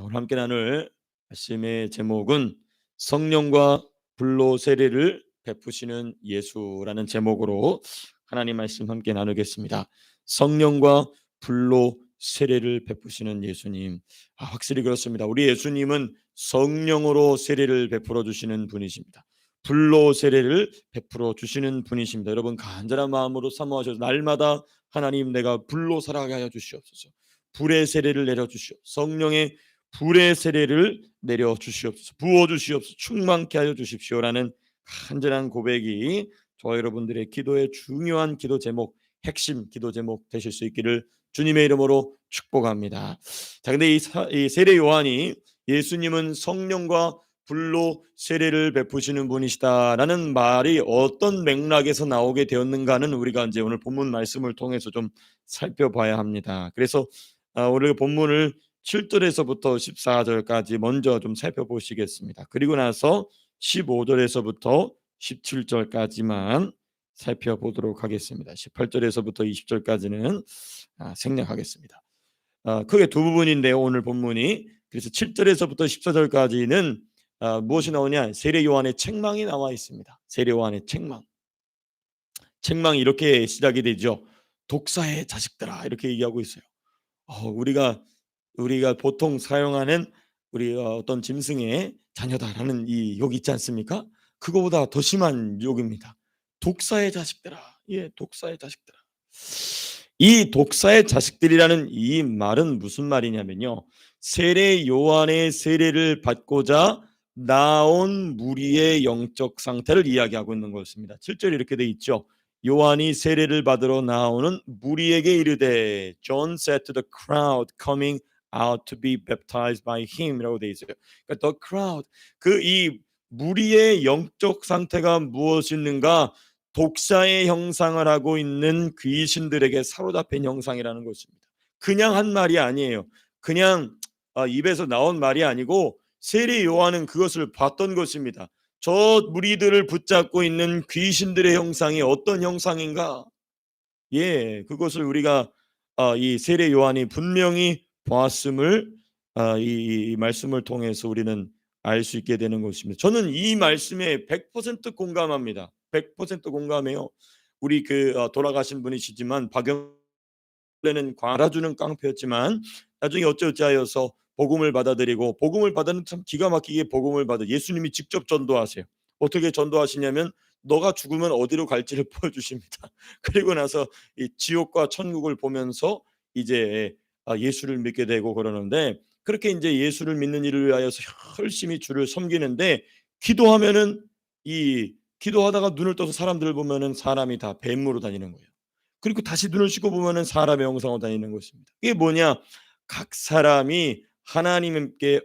오늘 함께 나눌 말씀의 제목은 성령과 불로 세례를 베푸시는 예수라는 제목으로 하나님 말씀 함께 나누겠습니다. 성령과 불로 세례를 베푸시는 예수님. 확실히 그렇습니다. 우리 예수님은 성령으로 세례를 베풀어 주시는 분이십니다. 불로 세례를 베풀어 주시는 분이십니다. 여러분 간절한 마음으로 사모하셔서 날마다 하나님 내가 불로 살아가게 하여 주시옵소서. 불의 세례를 내려 주시옵소서. 성령의 불의 세례를 내려 주시옵소서. 부어 주시옵소서. 충만케 하여 주십시오라는 간절한 고백이 저와 여러분들의 기도의 중요한 기도 제목, 핵심 기도 제목 되실 수 있기를 주님의 이름으로 축복합니다. 자, 근데 이 세례 요한이 예수님은 성령과 불로 세례를 베푸시는 분이시다라는 말이 어떤 맥락에서 나오게 되었는가는 우리가 이제 오늘 본문 말씀을 통해서 좀 살펴봐야 합니다. 그래서 오늘 본문을 7절에서부터 14절까지 먼저 좀 살펴보시겠습니다. 그리고 나서 15절에서부터 17절까지만 살펴보도록 하겠습니다. 18절에서부터 20절까지는 생략하겠습니다. 크게 두 부분인데요. 오늘 본문이. 그래서 7절에서부터 14절까지는 무엇이 나오냐? 세례 요한의 책망이 나와 있습니다. 세례 요한의 책망. 책망이 이렇게 시작이 되죠. 독사의 자식들아 이렇게 얘기하고 있어요. 우리가 보통 사용하는 우리 어떤 짐승의 자녀다라는 이 욕 있지 않습니까? 그거보다 더 심한 욕입니다. 독사의 자식들아. 예, 독사의 자식들아. 이 독사의 자식들이라는 이 말은 무슨 말이냐면요. 세례 요한의 세례를 받고자 나온 무리의 영적 상태를 이야기하고 있는 것입니다. 7절에 이렇게 돼 있죠. 요한이 세례를 받으러 나오는 무리에게 이르되 John said to the crowd coming out to be baptized by him이라고 돼 있어요. 그러니까 the crowd, 이 무리의 영적 상태가 무엇인가? 독사의 형상을 하고 있는 귀신들에게 사로잡힌 형상이라는 것입니다. 그냥 한 말이 아니에요. 그냥 입에서 나온 말이 아니고 세례 요한은 그것을 봤던 것입니다. 저 무리들을 붙잡고 있는 귀신들의 형상이 어떤 형상인가? 예, 그것을 우리가 이 세례 요한이 분명히 보았음을 이 말씀을 통해서 우리는 알 수 있게 되는 것입니다. 저는 이 말씀에 100% 공감합니다. 100% 공감해요. 우리 돌아가신 분이시지만 박영래는 알아주는 깡패였지만 나중에 어쩌어찌하여서 복음을 받아들이고 복음을 받아는 참 기가 막히게 복음을 받아 예수님이 직접 전도하세요. 어떻게 전도하시냐면 너가 죽으면 어디로 갈지를 보여주십니다. 그리고 나서 이 지옥과 천국을 보면서 이제 예수를 믿게 되고 그러는데 그렇게 이제 예수를 믿는 일을 위하여서 열심히 주를 섬기는데 기도하면은 기도하다가 눈을 떠서 사람들을 보면은 사람이 다 뱀으로 다니는 거예요. 그리고 다시 눈을 씻고 보면은 사람의 형상으로 다니는 것입니다. 이게 뭐냐? 각 사람이 하나님께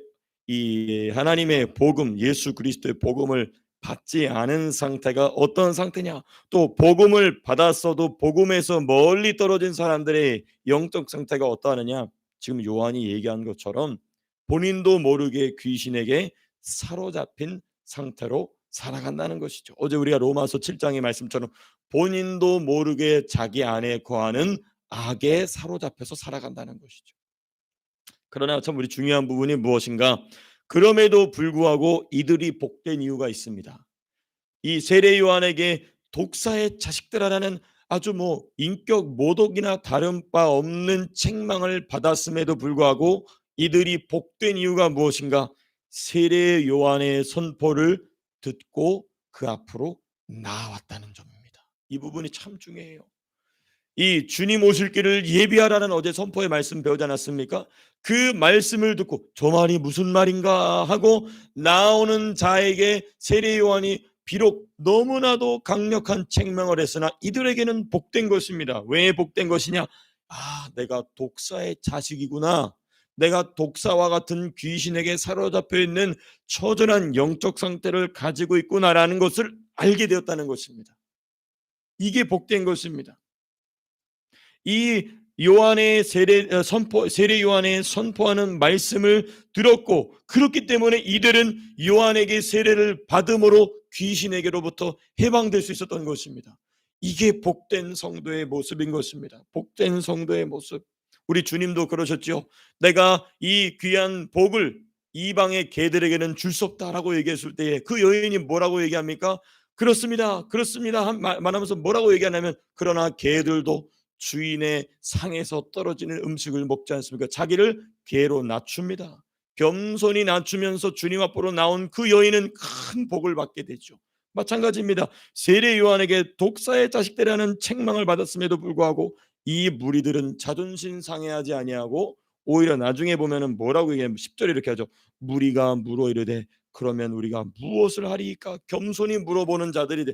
이 하나님의 복음, 예수 그리스도의 복음을 받지 않은 상태가 어떤 상태냐? 또 복음을 받았어도 복음에서 멀리 떨어진 사람들의 영적 상태가 어떠하느냐? 지금 요한이 얘기한 것처럼 본인도 모르게 귀신에게 사로잡힌 상태로 살아간다는 것이죠. 어제 우리가 로마서 7장의 말씀처럼 본인도 모르게 자기 안에 거하는 악에 사로잡혀서 살아간다는 것이죠. 그러나 참 우리 중요한 부분이 무엇인가? 그럼에도 불구하고 이들이 복된 이유가 있습니다. 이 세례 요한에게 독사의 자식들아라는 아주 인격 모독이나 다른 바 없는 책망을 받았음에도 불구하고 이들이 복된 이유가 무엇인가? 세례 요한의 선포를 듣고 그 앞으로 나아왔다는 점입니다. 이 부분이 참 중요해요. 이 주님 오실 길을 예비하라는 어제 선포의 말씀 배우지 않았습니까? 그 말씀을 듣고 저 말이 무슨 말인가 하고 나오는 자에게 세례 요한이 비록 너무나도 강력한 책망을 했으나 이들에게는 복된 것입니다. 왜 복된 것이냐? 내가 독사의 자식이구나. 내가 독사와 같은 귀신에게 사로잡혀 있는 처절한 영적 상태를 가지고 있구나라는 것을 알게 되었다는 것입니다. 이게 복된 것입니다. 이 요한의 세례 요한의 선포하는 말씀을 들었고 그렇기 때문에 이들은 요한에게 세례를 받음으로 귀신에게로부터 해방될 수 있었던 것입니다. 이게 복된 성도의 모습인 것입니다. 복된 성도의 모습. 우리 주님도 그러셨죠. 내가 이 귀한 복을 이방의 개들에게는 줄 수 없다라고 얘기했을 때에 그 여인이 뭐라고 얘기합니까? 그렇습니다. 그렇습니다. 말하면서 뭐라고 얘기하냐면 그러나 개들도 주인의 상에서 떨어지는 음식을 먹지 않습니까? 자기를 개로 낮춥니다. 겸손히 낮추면서 주님 앞으로 나온 그 여인은 큰 복을 받게 되죠. 마찬가지입니다. 세례 요한에게 독사의 자식들이라는 책망을 받았음에도 불구하고 이 무리들은 자존심 상해하지 아니하고 오히려 나중에 보면은 뭐라고 얘기하면 10절에 이렇게 하죠. 무리가 물어 이르되 그러면 우리가 무엇을 하리이까? 겸손히 물어보는 자들이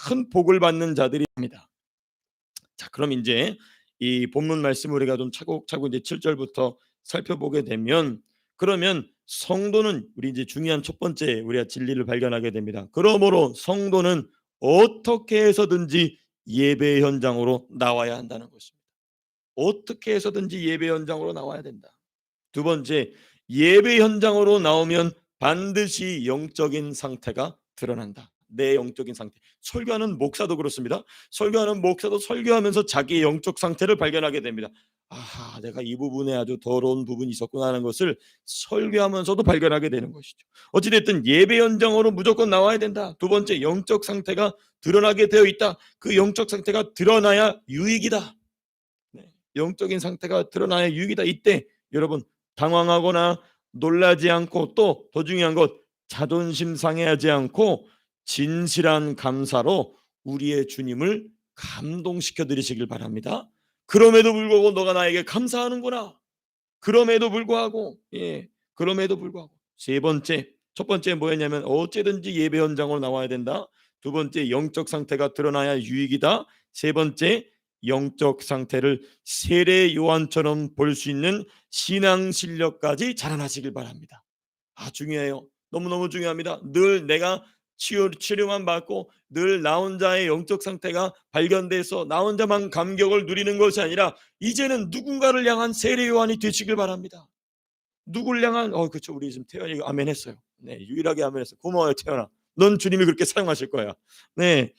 큰 복을 받는 자들입니다. 자, 그럼 이제 이 본문 말씀 우리가 좀 차곡차곡 이제 7절부터 살펴보게 되면 그러면 성도는 우리 이제 중요한 첫 번째 우리가 진리를 발견하게 됩니다. 그러므로 성도는 어떻게 해서든지 예배 현장으로 나와야 한다는 것입니다. 어떻게 해서든지 예배 현장으로 나와야 된다. 두 번째, 예배 현장으로 나오면 반드시 영적인 상태가 드러난다. 내 영적인 상태. 설교하는 목사도 그렇습니다. 설교하는 목사도 설교하면서 자기의 영적 상태를 발견하게 됩니다. 아하, 내가 이 부분에 아주 더러운 부분이 있었구나 하는 것을 설교하면서도 발견하게 되는 것이죠. 어찌됐든 예배 현장으로 무조건 나와야 된다. 두 번째, 영적 상태가 드러나게 되어 있다. 그 영적 상태가 드러나야 유익이다. 네, 영적인 상태가 드러나야 유익이다. 이때 여러분 당황하거나 놀라지 않고 또 더 중요한 것 자존심 상해하지 않고 진실한 감사로 우리의 주님을 감동시켜 드리시길 바랍니다. 그럼에도 불구하고 너가 나에게 감사하는구나. 그럼에도 불구하고 그럼에도 불구하고 세 번째 첫 번째 뭐였냐면 어찌든지 예배 현장으로 나와야 된다. 두 번째 영적 상태가 드러나야 유익이다. 세 번째 영적 상태를 세례 요한처럼 볼 수 있는 신앙 실력까지 자라나시길 바랍니다. 중요해요. 너무너무 중요합니다. 늘 내가 치료만 받고 늘 나 혼자의 영적 상태가 발견돼서 나 혼자만 감격을 누리는 것이 아니라 이제는 누군가를 향한 세례 요한이 되시길 바랍니다. 누굴 향한 그렇죠. 우리 지금 태연이가 아멘 했어요. 네, 유일하게 아멘 했어요. 고마워요, 태연아. 넌 주님이 그렇게 사용하실 거야. 네.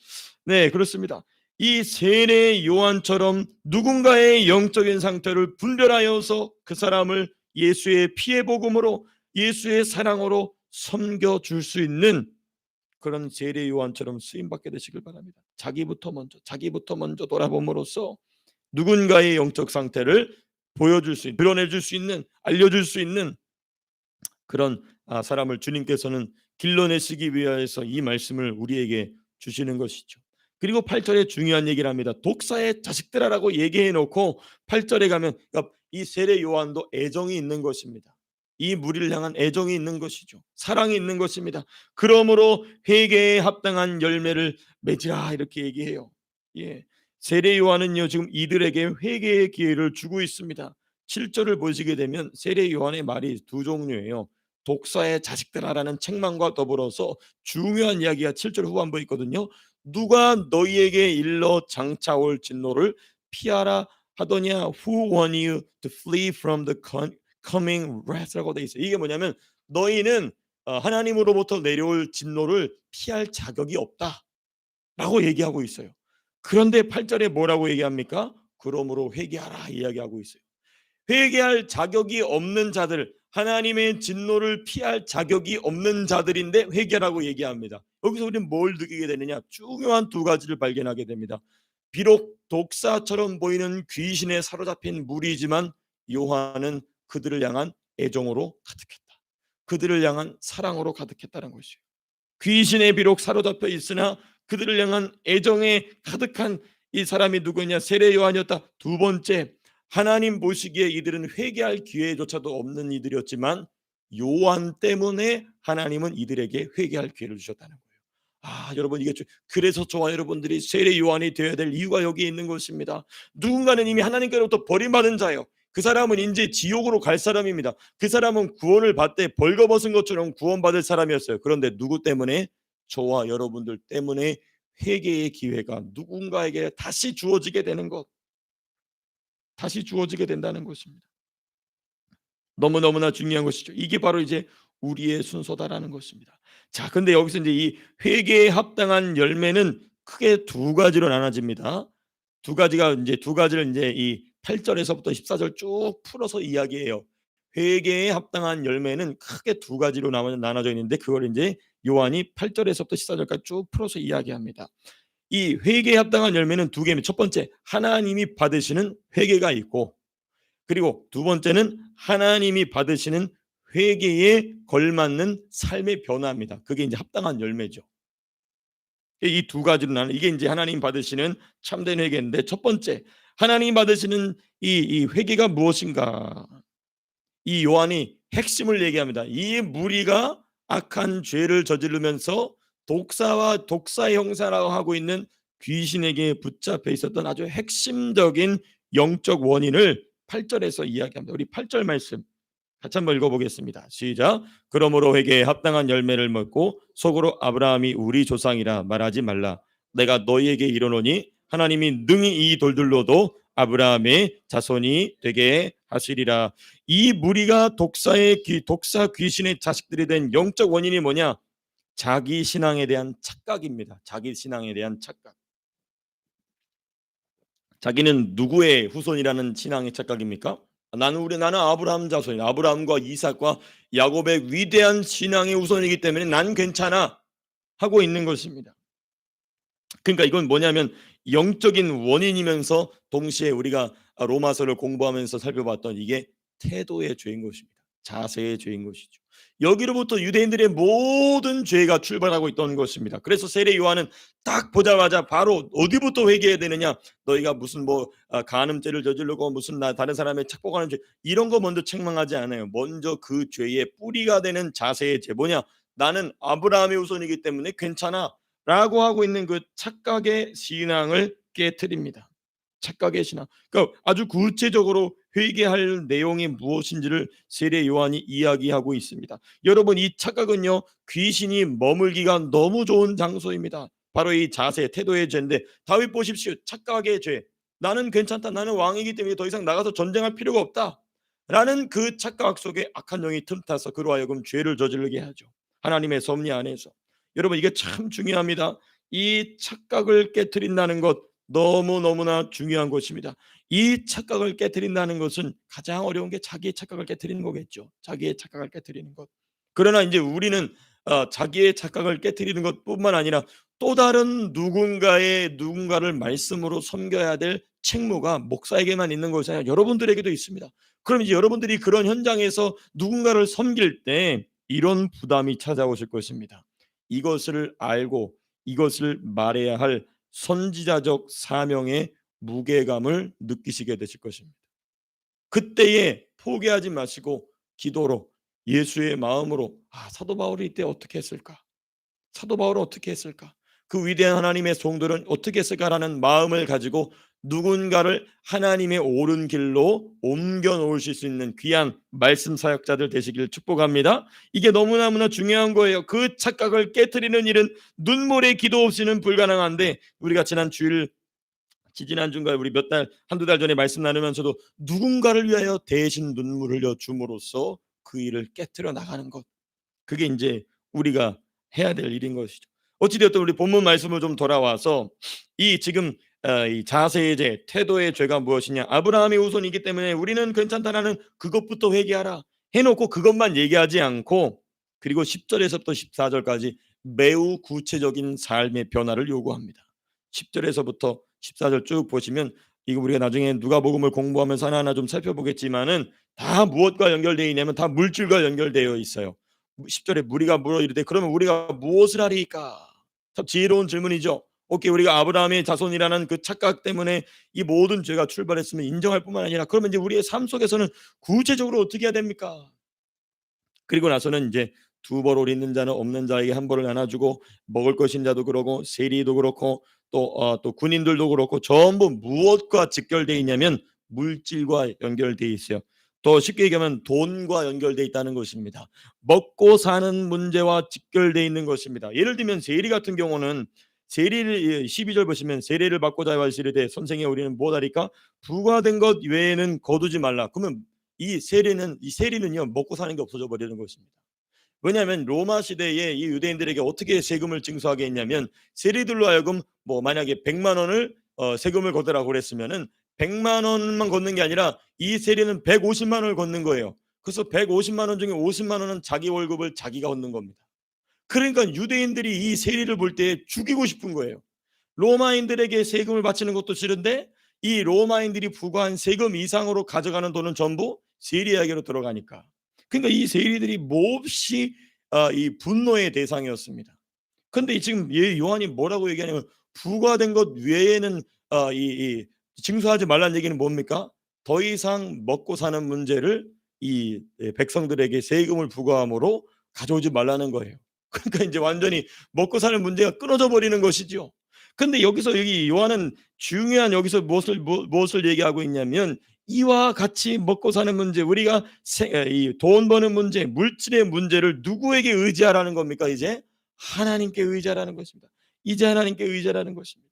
네, 그렇습니다. 이 세례 요한처럼 누군가의 영적인 상태를 분별하여서 그 사람을 예수의 피의 복음으로 예수의 사랑으로 섬겨 줄 수 있는 그런 세례 요한처럼 쓰임 받게 되시길 바랍니다. 자기부터 먼저 돌아봄으로써 누군가의 영적 상태를 보여줄 수 있는, 드러내줄 수 있는, 알려줄 수 있는 그런 사람을 주님께서는 길러내시기 위하여서 이 말씀을 우리에게 주시는 것이죠. 그리고 8절에 중요한 얘기를 합니다. 독사의 자식들아라고 얘기해 놓고 8절에 가면 그러니까 이 세례 요한도 애정이 있는 것입니다. 이 무리를 향한 애정이 있는 것이죠. 사랑이 있는 것입니다. 그러므로 회개에 합당한 열매를 맺으라 이렇게 얘기해요. 세례 요한은요 지금 이들에게 회개의 기회를 주고 있습니다. 7절을 보시게 되면 세례 요한의 말이 두 종류예요. 독사의 자식들아라는 책망과 더불어서 중요한 이야기가 7절 후반부에 있거든요. 누가 너희에게 일러 장차 올 진노를 피하라 하더냐. Who want you to flee from the coming wrath라고 돼 있어요. 이게 뭐냐면 너희는 하나님으로부터 내려올 진노를 피할 자격이 없다라고 얘기하고 있어요. 그런데 8절에 뭐라고 얘기합니까? 그러므로 회개하라 이야기하고 있어요. 회개할 자격이 없는 자들, 하나님의 진노를 피할 자격이 없는 자들인데 회개라고 얘기합니다. 여기서 우리는 뭘 느끼게 되느냐? 중요한 두 가지를 발견하게 됩니다. 비록 독사처럼 보이는 귀신에 사로잡힌 무리지만 요한은 그들을 향한 애정으로 가득했다. 그들을 향한 사랑으로 가득했다는 것이에요. 귀신에 비록 사로잡혀 있으나 그들을 향한 애정에 가득한 이 사람이 누구냐? 세례 요한이었다. 두 번째, 하나님 보시기에 이들은 회개할 기회조차도 없는 이들이었지만 요한 때문에 하나님은 이들에게 회개할 기회를 주셨다는 거예요. 여러분 이게 그래서 저와 여러분들이 세례 요한이 되어야 될 이유가 여기에 있는 것입니다. 누군가는 이미 하나님께로부터 버림받은 자예요. 그 사람은 이제 지옥으로 갈 사람입니다. 그 사람은 구원을 받되 벌거벗은 것처럼 구원받을 사람이었어요. 그런데 누구 때문에? 저와 여러분들 때문에 회개의 기회가 누군가에게 다시 주어지게 되는 것, 다시 주어지게 된다는 것입니다. 너무너무나 중요한 것이죠. 이게 바로 이제 우리의 순서다라는 것입니다. 자, 근데 여기서 이제 이 회개에 합당한 열매는 크게 두 가지로 나눠집니다. 두 가지를 이제 이 8절에서부터 14절 쭉 풀어서 이야기해요. 회개에 합당한 열매는 크게 두 가지로 나눠져 있는데 그걸 이제 요한이 8절에서부터 14절까지 쭉 풀어서 이야기합니다. 이 회개에 합당한 열매는 두 개입니다. 첫 번째, 하나님이 받으시는 회개가 있고, 그리고 두 번째는 하나님이 받으시는 회개에 걸맞는 삶의 변화입니다. 그게 이제 합당한 열매죠. 이 두 가지로 나는 이게 이제 하나님 받으시는 참된 회개인데, 첫 번째 하나님 받으시는 이 회개가 무엇인가? 이 요한이 핵심을 얘기합니다. 이 무리가 악한 죄를 저지르면서 독사와 독사의 형사라고 하고 있는 귀신에게 붙잡혀 있었던 아주 핵심적인 영적 원인을 8절에서 이야기합니다. 우리 8절 말씀 같이 한번 읽어보겠습니다. 시작. 그러므로 회개에 합당한 열매를 먹고 속으로 아브라함이 우리 조상이라 말하지 말라. 내가 너희에게 이르노니 하나님이 능히 이 돌들로도 아브라함의 자손이 되게 하시리라. 이 무리가 독사 귀신의 자식들이 된 영적 원인이 뭐냐? 자기 신앙에 대한 착각입니다. 자기 신앙에 대한 착각. 자기는 누구의 후손이라는 신앙의 착각입니까? 나는 아브라함 자손이다. 아브라함과 이삭과 야곱의 위대한 신앙의 후손이기 때문에 난 괜찮아 하고 있는 것입니다. 그러니까 이건 뭐냐면 영적인 원인이면서 동시에 우리가 로마서를 공부하면서 살펴봤던 이게 태도의 죄인 것입니다. 자세의 죄인 것이죠. 여기로부터 유대인들의 모든 죄가 출발하고 있던 것입니다. 그래서 세례 요한은 딱 보자마자 바로 어디부터 회개해야 되느냐? 너희가 무슨 간음죄를 저지르고 무슨 다른 사람의 착복하는 죄 이런 거 먼저 책망하지 않아요. 먼저 그 죄의 뿌리가 되는 자세의 죄 뭐냐? 나는 아브라함의 후손이기 때문에 괜찮아. 라고 하고 있는 그 착각의 신앙을 깨트립니다. 착각의 신앙. 그러니까 아주 구체적으로 회개할 내용이 무엇인지를 세례 요한이 이야기하고 있습니다. 여러분 이 착각은요 귀신이 머물기가 너무 좋은 장소입니다. 바로 이 자세, 태도의 죄인데 다윗 보십시오. 착각의 죄. 나는 괜찮다. 나는 왕이기 때문에 더 이상 나가서 전쟁할 필요가 없다. 라는 그 착각 속에 악한 영이 틈타서 그로 하여금 죄를 저지르게 하죠. 하나님의 섭리 안에서. 여러분 이게 참 중요합니다. 이 착각을 깨트린다는 것 너무너무나 중요한 것입니다. 이 착각을 깨트린다는 것은 가장 어려운 게 자기의 착각을 깨트리는 거겠죠. 자기의 착각을 깨트리는 것. 그러나 이제 우리는 자기의 착각을 깨트리는 것뿐만 아니라 또 다른 누군가를 말씀으로 섬겨야 될 책무가 목사에게만 있는 것이 아니라 여러분들에게도 있습니다. 그럼 이제 여러분들이 그런 현장에서 누군가를 섬길 때 이런 부담이 찾아오실 것입니다. 이것을 알고 이것을 말해야 할 선지자적 사명의 무게감을 느끼시게 되실 것입니다. 그때에 포기하지 마시고 기도로 예수의 마음으로 사도 바울이 이때 어떻게 했을까? 사도 바울은 어떻게 했을까? 그 위대한 하나님의 종들은 어떻게 했을까라는 마음을 가지고 누군가를 하나님의 옳은 길로 옮겨 놓으실 수 있는 귀한 말씀 사역자들 되시길 축복합니다. 이게 너무너무나 중요한 거예요. 그 착각을 깨트리는 일은 눈물의 기도 없이는 불가능한데 우리가 지난주인가요? 우리 한두 달 전에 말씀 나누면서도 누군가를 위하여 대신 눈물 흘려 줌으로써 그 일을 깨트려 나가는 것. 그게 이제 우리가 해야 될 일인 것이죠. 어찌되었든 우리 본문 말씀을 좀 돌아와서 이 지금 이 자세의 죄, 태도의 죄가 무엇이냐? 아브라함의 후손이기 때문에 우리는 괜찮다라는 그것부터 회개하라 해놓고 그것만 얘기하지 않고 그리고 10절에서부터 14절까지 매우 구체적인 삶의 변화를 요구합니다. 10절에서부터 14절 쭉 보시면 이거 우리가 나중에 누가복음을 공부하면서 하나하나 좀 살펴보겠지만은 다 무엇과 연결되어 있냐면 다 물질과 연결되어 있어요. 10절에 무리가 물어 이르되 그러면 우리가 무엇을 하리까? 참 지혜로운 질문이죠. 오케이 우리가 아브라함의 자손이라는 그 착각 때문에 이 모든 죄가 출발했으면 인정할 뿐만 아니라 그러면 이제 우리의 삶 속에서는 구체적으로 어떻게 해야 됩니까? 그리고 나서는 이제 두 벌 있는 자는 없는 자에게 한 벌을 나눠주고 먹을 것인 자도 그러고 세리도 그렇고 또 군인들도 그렇고 전부 무엇과 직결되어 있냐면 물질과 연결되어 있어요. 더 쉽게 얘기하면 돈과 연결되어 있다는 것입니다. 먹고 사는 문제와 직결되어 있는 것입니다. 예를 들면 세리 같은 경우는 세리를 12절 보시면 세례를 받고자 하시되 선생님 우리는 무엇하리까? 부과된 것 외에는 거두지 말라. 그러면 이 세리는요 먹고 사는 게 없어져 버리는 것입니다. 왜냐하면 로마 시대에 이 유대인들에게 어떻게 세금을 징수하게 했냐면 세리들로 하여금 만약에 100만 원을 세금을 걷으라고 그랬으면은 100만 원만 걷는 게 아니라 이 세리는 150만 원을 걷는 거예요. 그래서 150만 원 중에 50만 원은 자기 월급을 자기가 얻는 겁니다. 그러니까 유대인들이 이 세리를 볼 때 죽이고 싶은 거예요. 로마인들에게 세금을 바치는 것도 싫은데 이 로마인들이 부과한 세금 이상으로 가져가는 돈은 전부 세리에게로 들어가니까. 그러니까 이 세리들이 몹시 이 분노의 대상이었습니다. 근데 지금 요한이 뭐라고 얘기하냐면 부과된 것 외에는 이 징수하지 말라는 얘기는 뭡니까? 더 이상 먹고 사는 문제를 이 백성들에게 세금을 부과함으로 가져오지 말라는 거예요. 그러니까 이제 완전히 먹고 사는 문제가 끊어져 버리는 것이죠. 근데 여기서 여기 요한은 중요한 여기서 무엇을 얘기하고 있냐면 이와 같이 먹고 사는 문제, 우리가 이 돈 버는 문제, 물질의 문제를 누구에게 의지하라는 겁니까? 이제 하나님께 의지하라는 것입니다. 이제 하나님께 의지하라는 것입니다.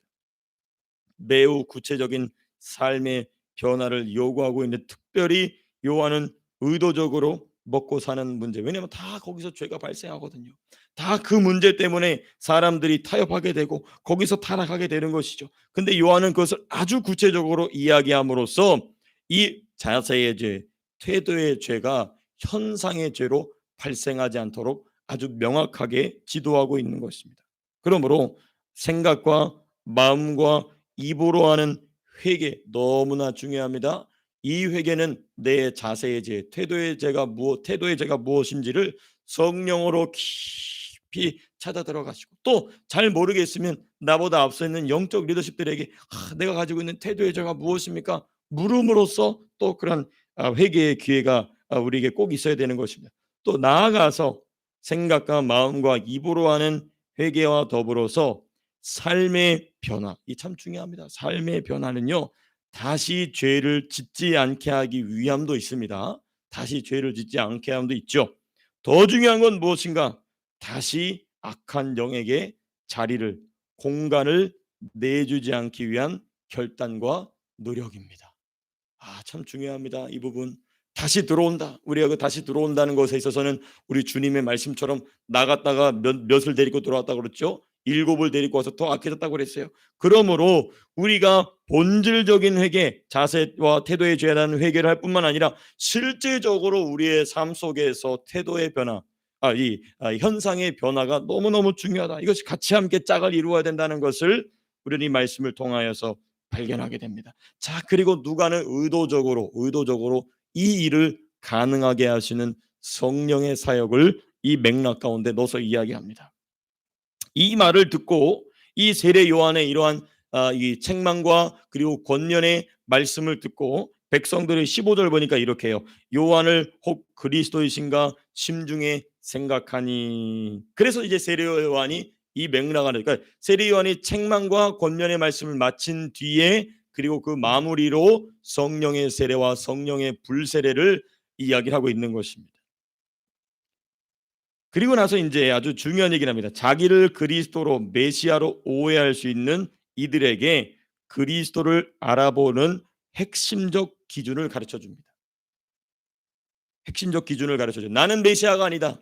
매우 구체적인 삶의 변화를 요구하고 있는데 특별히 요한은 의도적으로 먹고 사는 문제, 왜냐하면 다 거기서 죄가 발생하거든요. 다 그 문제 때문에 사람들이 타협하게 되고 거기서 타락하게 되는 것이죠. 근데 요한은 그것을 아주 구체적으로 이야기함으로써 이 자세의 죄, 태도의 죄가 현상의 죄로 발생하지 않도록 아주 명확하게 지도하고 있는 것입니다. 그러므로 생각과 마음과 입으로 하는 회개 너무나 중요합니다. 이 회개는 내 자세의 죄, 태도의 죄가 무엇인지를 성령으로 깊이 찾아 들어가시고 또 잘 모르겠으면 나보다 앞서 있는 영적 리더십들에게 내가 가지고 있는 태도의 죄가 무엇입니까? 물음으로써 또 그런 회개의 기회가 우리에게 꼭 있어야 되는 것입니다. 또 나아가서 생각과 마음과 입으로 하는 회개와 더불어서 삶의 변화, 이 참 중요합니다. 삶의 변화는요, 다시 죄를 짓지 않게 하기 위함도 있습니다. 다시 죄를 짓지 않게 함도 있죠. 더 중요한 건 무엇인가? 다시 악한 영에게 자리를, 공간을 내주지 않기 위한 결단과 노력입니다. 참 중요합니다. 이 부분. 다시 들어온다. 우리가 그 다시 들어온다는 것에 있어서는 우리 주님의 말씀처럼 나갔다가 몇을 데리고 들어왔다고 그랬죠. 7을 데리고 와서 더 악해졌다고 그랬어요. 그러므로 우리가 본질적인 회개, 자세와 태도에 대한 회개를 할 뿐만 아니라 실제적으로 우리의 삶 속에서 태도의 변화, 현상의 변화가 너무너무 중요하다. 이것이 같이 함께 짝을 이루어야 된다는 것을 우리는 이 말씀을 통하여서 발견하게 됩니다. 자, 그리고 누가는 의도적으로 이 일을 가능하게 하시는 성령의 사역을 이 맥락 가운데 넣어서 이야기합니다. 이 말을 듣고 이 세례 요한의 이러한 이 책망과 그리고 권면의 말씀을 듣고 백성들의 15절 보니까 이렇게 해요. 요한을 혹 그리스도이신가 심중에 생각하니. 그래서 이제 세례 요한이 이 맥락 안에, 그러니까 세례 요한이 책망과 권면의 말씀을 마친 뒤에 그리고 그 마무리로 성령의 세례와 성령의 불세례를 이야기를 하고 있는 것입니다. 그리고 나서 이제 아주 중요한 얘기를 합니다. 자기를 그리스도로 메시아로 오해할 수 있는 이들에게 그리스도를 알아보는 핵심적 기준을 가르쳐 줍니다. 핵심적 기준을 가르쳐 줘. 나는 메시아가 아니다.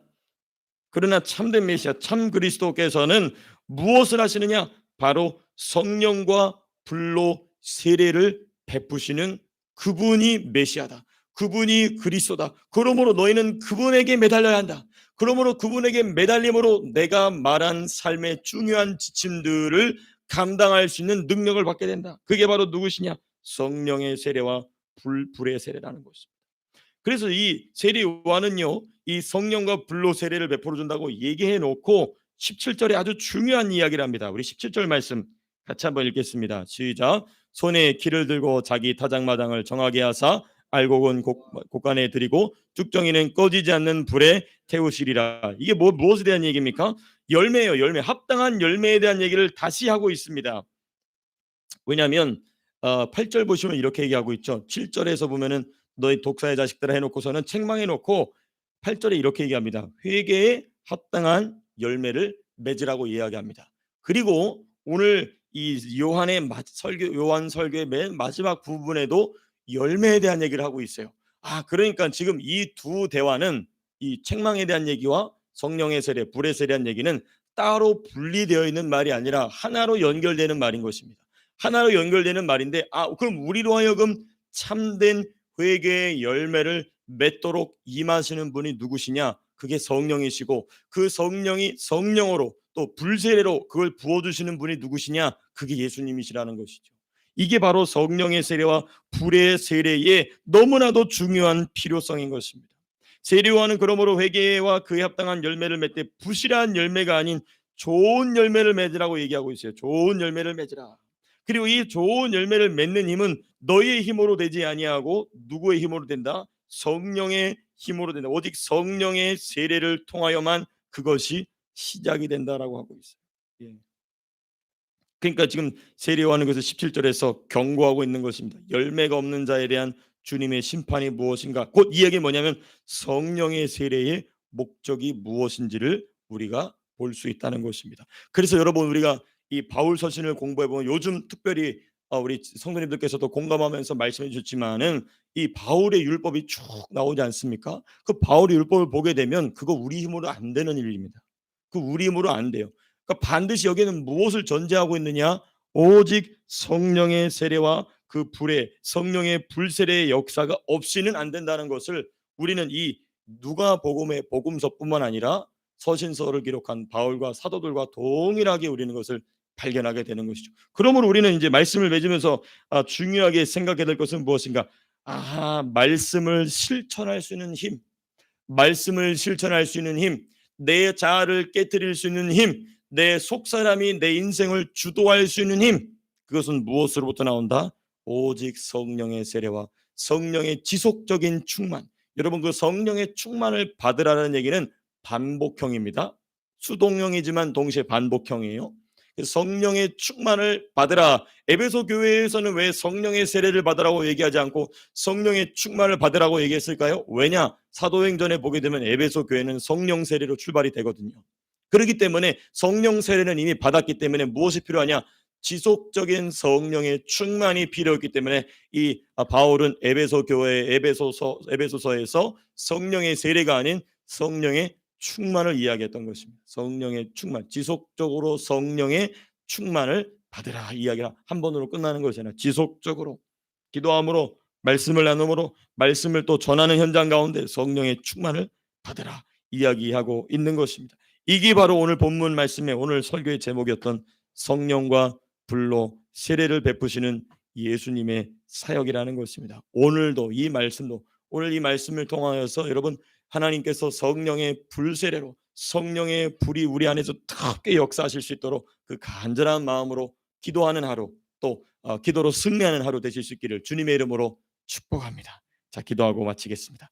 그러나 참된 메시아, 참 그리스도께서는 무엇을 하시느냐? 바로 성령과 불로 세례를 베푸시는 그분이 메시아다. 그분이 그리스도다. 그러므로 너희는 그분에게 매달려야 한다. 그러므로 그분에게 매달림으로 내가 말한 삶의 중요한 지침들을 감당할 수 있는 능력을 받게 된다. 그게 바로 누구시냐? 성령의 세례와 불의 세례라는 것입니다. 그래서 이 세례 요한은요, 이 성령과 불로 세례를 베풀어 준다고 얘기해 놓고 17절에 아주 중요한 이야기를 합니다. 우리 17절 말씀 같이 한번 읽겠습니다. 시작. 손에 키를 들고 자기 타작마당을 정하게 하사 알곡은 곳간에 드리고 쭉정이는 꺼지지 않는 불에 태우시리라. 이게 무엇에 대한 얘기입니까? 열매예요. 열매. 합당한 열매에 대한 얘기를 다시 하고 있습니다. 왜냐하면 8절 보시면 이렇게 얘기하고 있죠. 7절에서 보면은 너희 독사의 자식들아 해놓고서는 책망해 놓고 8절에 이렇게 얘기합니다. 회개에 합당한 열매를 맺으라고 이야기합니다. 그리고 오늘 이 요한 설교의 맨 마지막 부분에도 열매에 대한 얘기를 하고 있어요. 그러니까 지금 이 두 대화는 이 책망에 대한 얘기와 성령의 세례, 불의 세례한 얘기는 따로 분리되어 있는 말이 아니라 하나로 연결되는 말인 것입니다. 하나로 연결되는 말인데 그럼 우리로 하여금 참된 회개의 열매를 맺도록 임하시는 분이 누구시냐? 그게 성령이시고 그 성령이 성령으로 또 불세례로 그걸 부어주시는 분이 누구시냐? 그게 예수님이시라는 것이죠. 이게 바로 성령의 세례와 불의 세례의 너무나도 중요한 필요성인 것입니다. 세례요한은 그러므로 회개와 그에 합당한 열매를 맺되 부실한 열매가 아닌 좋은 열매를 맺으라고 얘기하고 있어요. 좋은 열매를 맺으라. 그리고 이 좋은 열매를 맺는 힘은 너희의 힘으로 되지 아니하고 누구의 힘으로 된다? 성령의 힘으로 된다. 오직 성령의 세례를 통하여만 그것이 시작이 된다라고 하고 있어요. 예. 그러니까 지금 세례요한은 그래서 17절에서 경고하고 있는 것입니다. 열매가 없는 자에 대한 주님의 심판이 무엇인가? 곧 이 얘기는 뭐냐면 성령의 세례의 목적이 무엇인지를 우리가 볼 수 있다는 것입니다. 그래서 여러분 우리가 이 바울 서신을 공부해 보면 요즘 특별히 우리 성도님들께서도 공감하면서 말씀해 주셨지만은 이 바울의 율법이 쭉 나오지 않습니까? 그 바울의 율법을 보게 되면 그거 우리 힘으로 안 되는 일입니다. 그 우리 힘으로 안 돼요. 그러니까 반드시 여기는 무엇을 전제하고 있느냐? 오직 성령의 세례와 그 불의 성령의 불세례의 역사가 없이는 안 된다는 것을 우리는 이 누가복음의 복음서뿐만 아니라 서신서를 기록한 바울과 사도들과 동일하게 우리는 것을 발견하게 되는 것이죠. 그러므로 우리는 이제 말씀을 맺으면서 중요하게 생각해야 될 것은 무엇인가? 말씀을 실천할 수 있는 힘, 말씀을 실천할 수 있는 힘, 내 자아를 깨뜨릴 수 있는 힘, 내 속사람이 내 인생을 주도할 수 있는 힘, 그것은 무엇으로부터 나온다? 오직 성령의 세례와 성령의 지속적인 충만. 여러분 그 성령의 충만을 받으라는 얘기는 반복형입니다. 수동형이지만 동시에 반복형이에요. 성령의 충만을 받으라. 에베소 교회에서는 왜 성령의 세례를 받으라고 얘기하지 않고 성령의 충만을 받으라고 얘기했을까요? 왜냐? 사도행전에 보게 되면 에베소 교회는 성령 세례로 출발이 되거든요. 그렇기 때문에 성령 세례는 이미 받았기 때문에 무엇이 필요하냐? 지속적인 성령의 충만이 필요했기 때문에 이 바울은 에베소 교회 에베소서에서 성령의 세례가 아닌 성령의 충만을 이야기했던 것입니다. 성령의 충만, 지속적으로 성령의 충만을 받으라 이야기가 한 번으로 끝나는 것이잖아요. 지속적으로 기도함으로 말씀을 나눔으로 말씀을 또 전하는 현장 가운데 성령의 충만을 받으라 이야기하고 있는 것입니다. 이게 바로 오늘 본문 말씀의 오늘 설교의 제목이었던 성령과 불로 세례를 베푸시는 예수님의 사역이라는 것입니다. 오늘도 이 말씀도 오늘 이 말씀을 통하여서 여러분 하나님께서 성령의 불세례로 성령의 불이 우리 안에서 크게 역사하실 수 있도록 그 간절한 마음으로 기도하는 하루 또 기도로 승리하는 하루 되실 수 있기를 주님의 이름으로 축복합니다. 자, 기도하고 마치겠습니다.